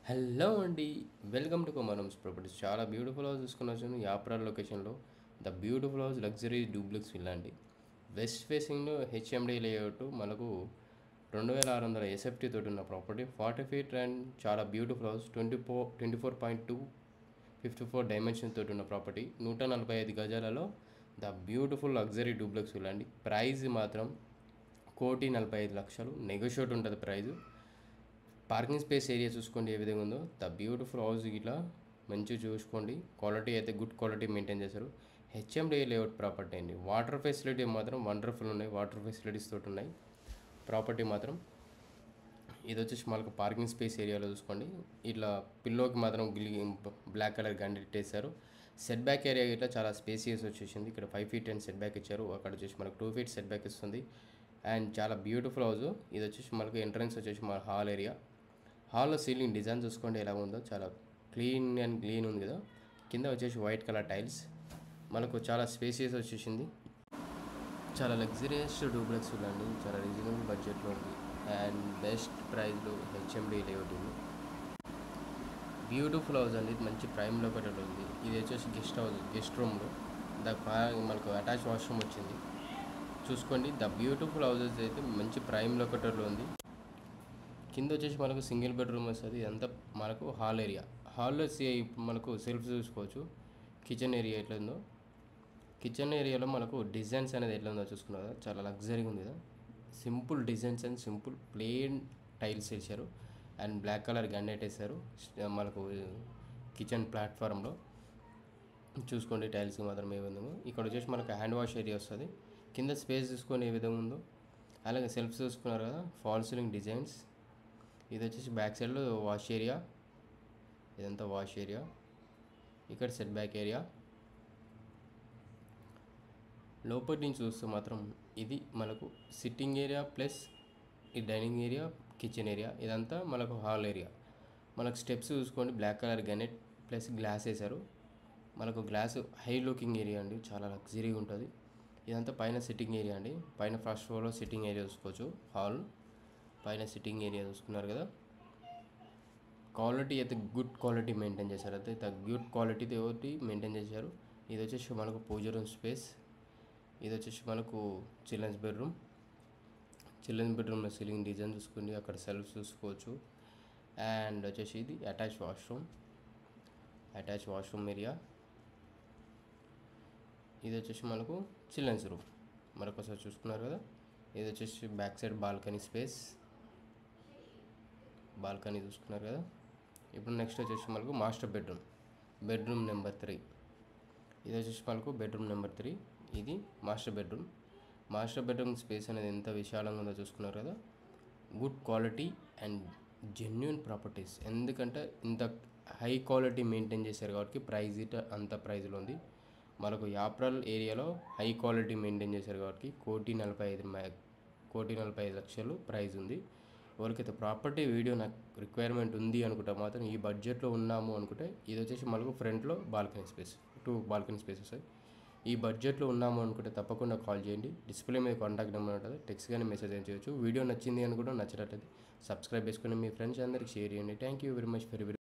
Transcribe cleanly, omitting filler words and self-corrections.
Hello అండి. Welcome to Kumarams properties. చాలా beautiful house తీసుకుని వచ్చాను యాప్రాల్ లొకేషన్లో. The beautiful house luxury duplex villa అండి. వెస్ట్ ఫేసింగ్లో హెచ్ఎండి లేఅవుట్ మనకు 2600 ఎస్ఎఫ్టీ తోటి ఉన్న ప్రాపర్టీ, 40 ఫీట్ అండ్ చాలా బ్యూటిఫుల్ హౌస్. 24.2 54 డైమెన్షన్ తోటి ఉన్న ప్రాపర్టీ, 145 గజాలలో the beautiful luxury duplex villa అండి. ప్రైజ్ మాత్రం 1,45,00,000 నెగోషియేట్ ఉంటుంది ప్రైజు. పార్కింగ్ స్పేస్ ఏరియా చూసుకోండి ఏ విధంగా ఉందో. ద బ్యూటిఫుల్ హౌస్ ఇట్లా మంచిగా చూసుకోండి. క్వాలిటీ అయితే గుడ్ క్వాలిటీ మెయింటైన్ చేశారు. హెచ్ఎండి లేఅవుట్ ప్రాపర్టీ అండి. వాటర్ ఫెసిలిటీ మాత్రం వండర్ఫుల్ ఉన్నాయి. వాటర్ ఫెసిలిటీస్ తోటి ఉన్నాయి ప్రాపర్టీ మాత్రం. ఇది వచ్చేసి మనకు పార్కింగ్ స్పేస్ ఏరియాలో చూసుకోండి. ఇట్లా పిల్లోకి మాత్రం బ్లాక్ కలర్ గండిట్టేశారు. సెట్ బ్యాక్ ఏరియా ఇట్లా చాలా స్పేసియస్ వచ్చేసింది. ఇక్కడ 5 ఫీట్ అండ్ సెట్ బ్యాక్ ఇచ్చారు. అక్కడ వచ్చేసి మనకు 2 ఫీట్ సెట్ బ్యాక్ ఇస్తుంది. అండ్ చాలా బ్యూటిఫుల్ హౌస్. ఇది వచ్చేసి మనకు ఎంట్రన్స్ వచ్చేసి మన హాల్ ఏరియా. హాల్లో సీలింగ్ డిజైన్ చూసుకోండి ఎలా ఉందో. చాలా క్లీన్ అండ్ క్లీన్ ఉంది కదా. కింద వచ్చేసి వైట్ కలర్ టైల్స్. మనకు చాలా స్పేసియస్ వచ్చేసింది. చాలా లగ్జరియస్ డూప్లెక్స్ ఉందండి. చాలా రీజనబుల్ బడ్జెట్లో ఉంది అండ్ బెస్ట్ ప్రైస్లో హెచ్ఎండి లేఅవుట్ ఉంది. బ్యూటిఫుల్ హౌస్ అండి. మంచి ప్రైమ్ లొకేటెడ్ ఉంది. ఇది వచ్చేసి గెస్ట్ రూమ్లో మనకు అటాచ్ వాష్రూమ్ వచ్చింది. చూసుకోండి. ద బ్యూటిఫుల్ హౌసెస్ అయితే మంచి ప్రైమ్ లొకేటెడ్లో ఉంది. కింద వచ్చేసి మనకు సింగిల్ బెడ్రూమ్ వస్తుంది. ఇదంతా మనకు హాల్ ఏరియా. హాల్లో మనకు సెల్ఫ్ చూసుకోవచ్చు. కిచెన్ ఏరియా ఎట్లా ఉందో, కిచెన్ ఏరియాలో మనకు డిజైన్స్ అనేది ఎట్లా ఉందో చూసుకున్నారు. చాలా లగ్జరీగా ఉంది కదా. Simple designs and simple plain tiles వేసారు అండ్ బ్లాక్ కలర్ గన్నెట్ వేసారు మనకు కిచెన్ ప్లాట్ఫామ్లో. చూసుకోండి టైల్స్కి మాత్రం ఏ విధంగా. ఇక్కడ వచ్చేసి మనకు హ్యాండ్ వాష్ ఏరియా వస్తుంది. కింద స్పేస్ చూసుకొని ఏ విధంగా ఉందో. అలాగే సెల్ఫ్ చూసుకున్నారు కదా. Fall ceiling designs. ఇది వచ్చేసి బ్యాక్ సైడ్లో వాష్ ఏరియా. ఇదంతా వాష్ ఏరియా. ఇక్కడ సెట్ బ్యాక్ ఏరియా. లోపటి నుంచి చూస్తే మాత్రం ఇది మనకు సిట్టింగ్ ఏరియా ప్లస్ ఈ డైనింగ్ ఏరియా, కిచెన్ ఏరియా. ఇదంతా మనకు హాల్ ఏరియా. మనకు స్టెప్స్ చూసుకోండి. బ్లాక్ కలర్ గనెట్ ప్లస్ గ్లాస్ వేశారు. మనకు గ్లాస్ హై లుకింగ్ ఏరియా అండి. చాలా లగ్జరీగా ఉంటుంది. ఇదంతా పైన సిట్టింగ్ ఏరియా అండి. పైన ఫస్ట్ ఫ్లోర్లో సిట్టింగ్ ఏరియా చూసుకోవచ్చు. హాల్ పైన సిట్టింగ్ ఏరియా చూసుకున్నారు కదా. క్వాలిటీ అయితే గుడ్ క్వాలిటీ మెయింటైన్ చేశారు. అయితే గుడ్ క్వాలిటీ తోటి మెయింటైన్ చేశారు. ఇది వచ్చేసి మనకు పూజ రూమ్ స్పేస్. ఇది వచ్చేసి మనకు చిల్డ్రన్స్ బెడ్రూమ్. చిల్డ్రన్స్ బెడ్రూమ్లో సీలింగ్ డిజైన్ చూసుకోండి. అక్కడ సెల్ఫ్ చూసుకోవచ్చు. అండ్ వచ్చేసి ఇది అటాచ్ వాష్రూమ్ ఏరియా. ఇది వచ్చేసి మనకు చిల్డ్రన్స్ రూమ్ మరొకసారి చూసుకున్నారు కదా. ఇది వచ్చేసి back side balcony space. Balcony చూసుకున్నారు కదా. ఇప్పుడు నెక్స్ట్ వచ్చేసి మనకు మాస్టర్ బెడ్రూమ్ నెంబర్ 3. ఇది వచ్చేసి మనకు బెడ్రూమ్ నెంబర్ 3. ఇది మాస్టర్ బెడ్రూమ్ స్పేస్ అనేది ఎంత విశాలంగా ఉందో చూసుకున్నారు కదా. Good quality and genuine properties. ఎందుకంటే ఇంత హై క్వాలిటీ మెయింటైన్ చేశారు కాబట్టి ప్రైజ్ అంత ప్రైజ్లో ఉంది. మనకు యాప్రల్ ఏరియాలో హై క్వాలిటీ మెయింటైన్ చేశారు కాబట్టి 1,45,00,000 ప్రైజ్ ఉంది. ఎవరికైతే ప్రాపర్టీ వీడియో నాకు రిక్వైర్మెంట్ ఉంది అనుకుంటే మాత్రం ఈ బడ్జెట్లో ఉన్నాము అనుకుంటే ఇది వచ్చేసి మనకు ఫ్రంట్లో బాల్కనీ స్పేస్, 2 బాల్కనీ స్పేస్ వస్తాయి. ఈ బడ్జెట్లో ఉన్నాము అనుకుంటే తప్పకుండా కాల్ చేయండి. డిస్ప్లే మీద కాంటాక్ట్ నెంబర్ ఉంటుంది. టెక్స్ట్ కానీ మెసేజ్ ఏం చేయొచ్చు. వీడియో నచ్చింది అనుకుంటే నచ్చినట్లయితే సబ్స్క్రైబ్ చేసుకుని మీ ఫ్రెండ్స్ అందరికి షేర్ చేయండి. Thank you very much for